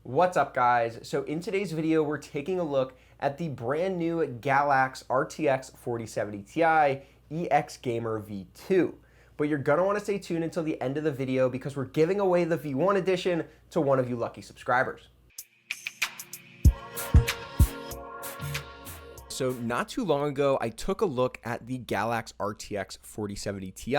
What's up, guys? So in today's video, we're taking a look at the brand new Galax RTX 4070 Ti EX Gamer V2. But you're gonna wanna stay tuned until the end of the video because we're giving away the V1 edition to one of you lucky subscribers. So not too long ago, I took a look at the Galax RTX 4070 Ti,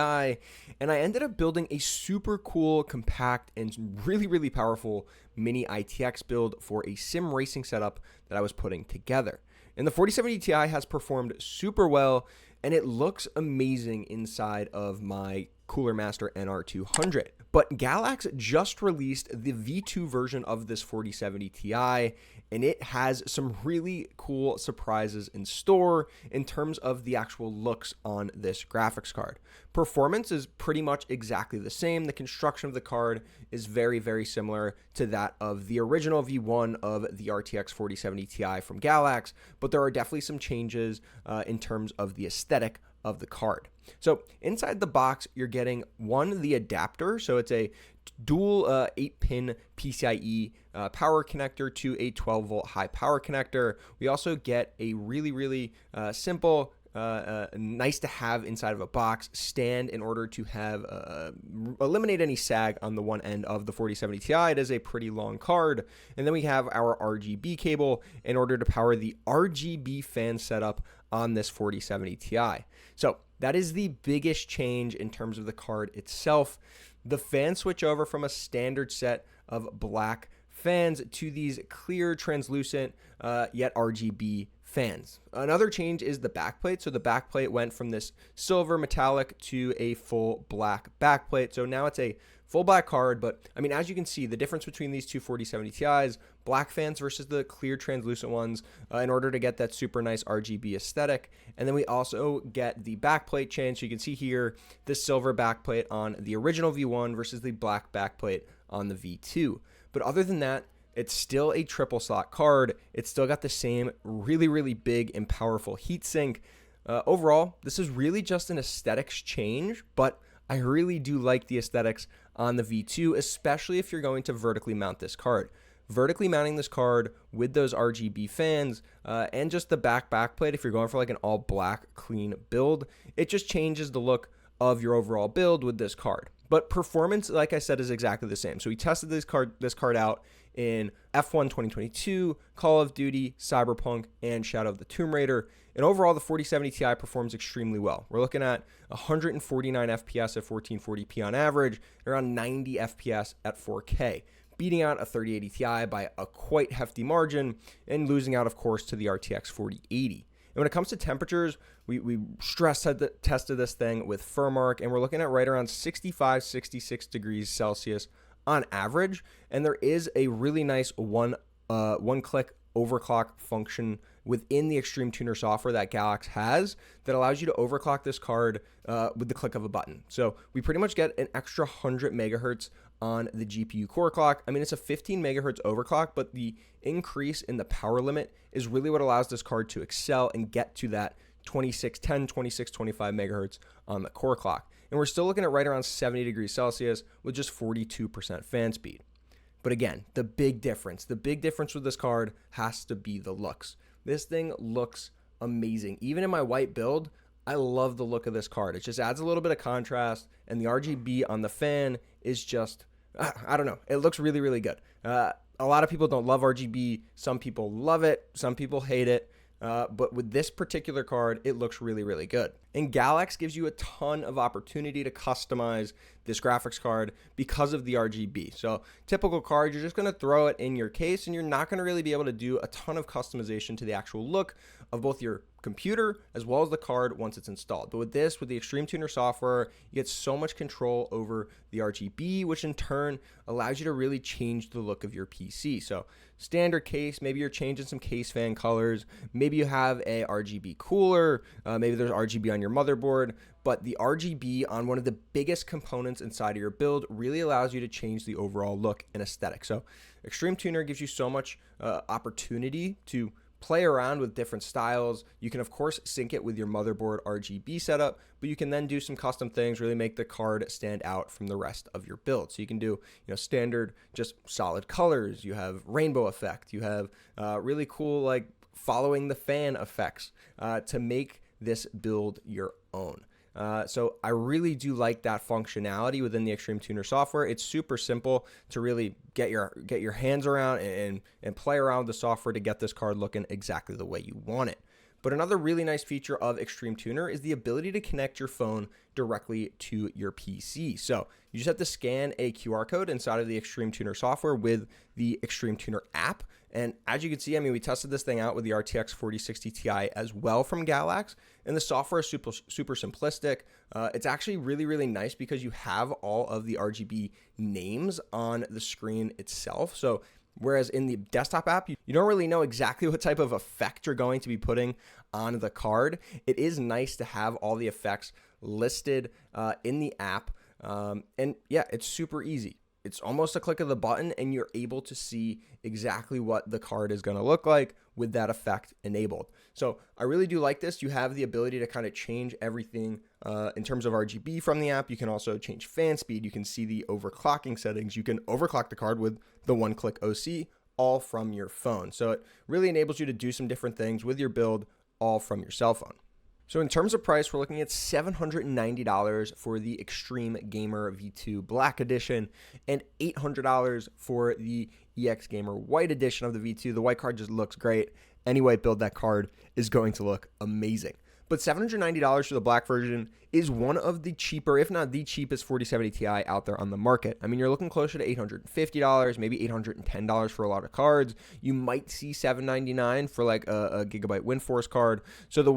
and I ended up building a super cool, compact, and really powerful mini ITX build for a sim racing setup that I was putting together. And the 4070 Ti has performed super well, and it looks amazing inside of my Cooler Master NR200. But Galax just released the V2 version of this 4070 Ti, and it has some really cool surprises in store in terms of the actual looks on this graphics card. Performance is pretty much exactly the same. The construction of the card is very similar to that of the original V1 of the RTX 4070 Ti from Galax, but there are definitely some changes in terms of the aesthetic of the card. So inside the box, you're getting the adapter. So it's a dual 8-pin PCIe power connector to a 12-volt high power connector. We also get a really simple, nice to have inside of a box stand in order to have eliminate any sag on the one end of the 4070 Ti. It is a pretty long card. And then we have our RGB cable in order to power the RGB fan setup on this 4070 Ti. So that is the biggest change in terms of the card itself. The fan switch over from a standard set of black fans to these clear, translucent, yet RGB fans. Another change is the backplate. So the backplate went from this silver metallic to a full black backplate. So now it's a full black card, but I mean, as you can see, the difference between these two 4070 Ti's, black fans versus the clear translucent ones, in order to get that super nice RGB aesthetic. And then we also get the backplate change. So you can see here, the silver backplate on the original V1 versus the black backplate on the V2. But other than that, it's still a triple slot card. It's still got the same really big and powerful heatsink. Overall, this is really just an aesthetics change, but I really do like the aesthetics on the V2, especially if you're going to vertically mount this card. Vertically mounting this card with those RGB fans and just the backplate, if you're going for like an all black clean build, it just changes the look of your overall build with this card. But performance, like I said, is exactly the same. So we tested this card out in F1 2022, Call of Duty, Cyberpunk, and Shadow of the Tomb Raider. And overall, the 4070 Ti performs extremely well. We're looking at 149 FPS at 1440p on average, around 90 FPS at 4K, beating out a 3080 Ti by a quite hefty margin, and losing out, of course, to the RTX 4080. And when it comes to temperatures, we stress tested this thing with Furmark, and we're looking at right around 65, 66 degrees Celsius on average. And there is a really nice one-click overclock function within the Extreme Tuner software that Galax has that allows you to overclock this card with the click of a button. So we pretty much get an extra 100 megahertz on the GPU core clock. I mean, it's a 15 megahertz overclock, but the increase in the power limit is really what allows this card to excel and get to that 2610, 2625 megahertz on the core clock. And we're still looking at right around 70 degrees Celsius with just 42% fan speed. But again, the big difference with this card has to be the looks. This thing looks amazing. Even in my white build, I love the look of this card. It just adds a little bit of contrast, and the RGB on the fan is just, I don't know. It looks really good. A lot of people don't love RGB. Some people love it. Some people hate it. But with this particular card, it looks really good. And Galax gives you a ton of opportunity to customize this graphics card because of the RGB. So typical card, you're just going to throw it in your case, and you're not going to really be able to do a ton of customization to the actual look of both your computer as well as the card once it's installed. But with this, with the Extreme Tuner software, you get so much control over the RGB, which in turn allows you to really change the look of your PC. So standard case, maybe you're changing some case fan colors, maybe you have a RGB cooler, maybe there's RGB on your motherboard, but the RGB on one of the biggest components inside of your build really allows you to change the overall look and aesthetic. So Extreme Tuner gives you so much opportunity to play around with different styles. You can, of course, sync it with your motherboard RGB setup, but you can then do some custom things, really make the card stand out from the rest of your build. So you can do, standard, just solid colors. You have rainbow effect. You have really cool, like, following the fan effects to make this build your own. So I really do like that functionality within the Extreme Tuner software. It's super simple to really get your hands around and play around with the software to get this card looking exactly the way you want it. But another really nice feature of Extreme Tuner is the ability to connect your phone directly to your PC. So you just have to scan a QR code inside of the Extreme Tuner software with the Extreme Tuner app. And as you can see, I mean, we tested this thing out with the RTX 4060 Ti as well from Galax, and the software is super simplistic. It's actually really, really nice because you have all of the RGB names on the screen itself. So whereas in the desktop app, you don't really know exactly what type of effect you're going to be putting on the card. It is nice to have all the effects listed in the app. And yeah, it's super easy. It's almost a click of the button and you're able to see exactly what the card is going to look like with that effect enabled. So I really do like this. You have the ability to kind of change everything in terms of RGB from the app. You can also change fan speed. You can see the overclocking settings. You can overclock the card with the one-click OC, all from your phone. So it really enables you to do some different things with your build, all from your cell phone. So in terms of price, we're looking at $790 for the Extreme Gamer V2 Black Edition and $800 for the EX Gamer White Edition of the V2. The white card just looks great. Any white build, that card is going to look amazing. But $790 for the black version is one of the cheaper, if not the cheapest 4070 Ti out there on the market. I mean, you're looking closer to $850, maybe $810 for a lot of cards. You might see $799 for like a Gigabyte WindForce card. So the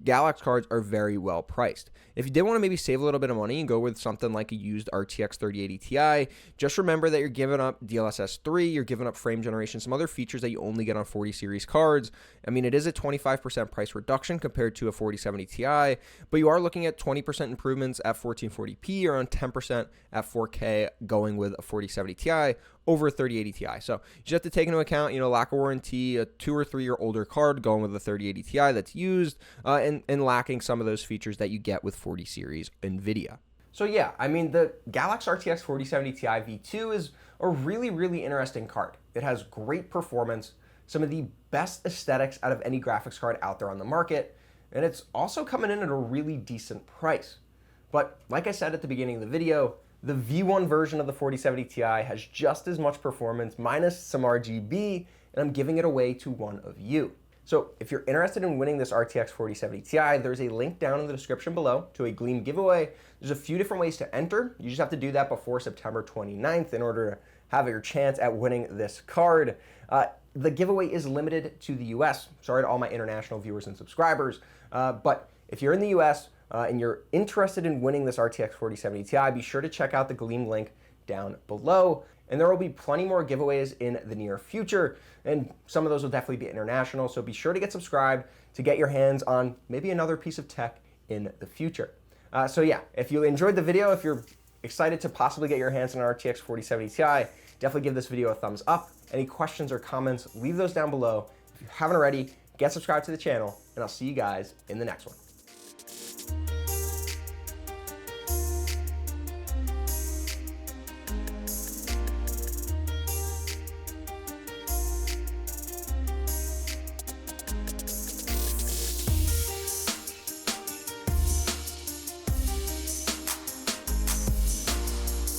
Galax cards are very well priced. If you did want to maybe save a little bit of money and go with something like a used RTX 3080 Ti, just remember that you're giving up DLSS 3, you're giving up frame generation, some other features that you only get on 40 series cards. I mean, it is a 25% price reduction compared to a 4070 Ti, but you are looking at 20% improvements at 1440p, around 10% at 4K going with a 4070 Ti over a 3080 Ti. So you just have to take into account, lack of warranty, a 2 or 3 year older card going with a 3080 Ti that's used, and lacking some of those features that you get with 40 series NVIDIA. So yeah, I mean, the Galax RTX 4070 Ti V2 is a really, really interesting card. It has great performance, some of the best aesthetics out of any graphics card out there on the market, and it's also coming in at a really decent price. But like I said at the beginning of the video, the V1 version of the 4070 Ti has just as much performance minus some RGB, and I'm giving it away to one of you. So if you're interested in winning this RTX 4070 Ti, there's a link down in the description below to a Gleam giveaway. There's a few different ways to enter. You just have to do that before September 29th in order to have your chance at winning this card. The giveaway is limited to the US. Sorry to all my international viewers and subscribers, but if you're in the US and you're interested in winning this RTX 4070 Ti, be sure to check out the Gleam link down below. And there will be plenty more giveaways in the near future, and some of those will definitely be international, so be sure to get subscribed to get your hands on maybe another piece of tech in the future. So yeah, if you enjoyed the video, if you're excited to possibly get your hands on an RTX 4070 Ti, definitely give this video a thumbs up. Any questions or comments, leave those down below. If you haven't already, get subscribed to the channel, and I'll see you guys in the next one.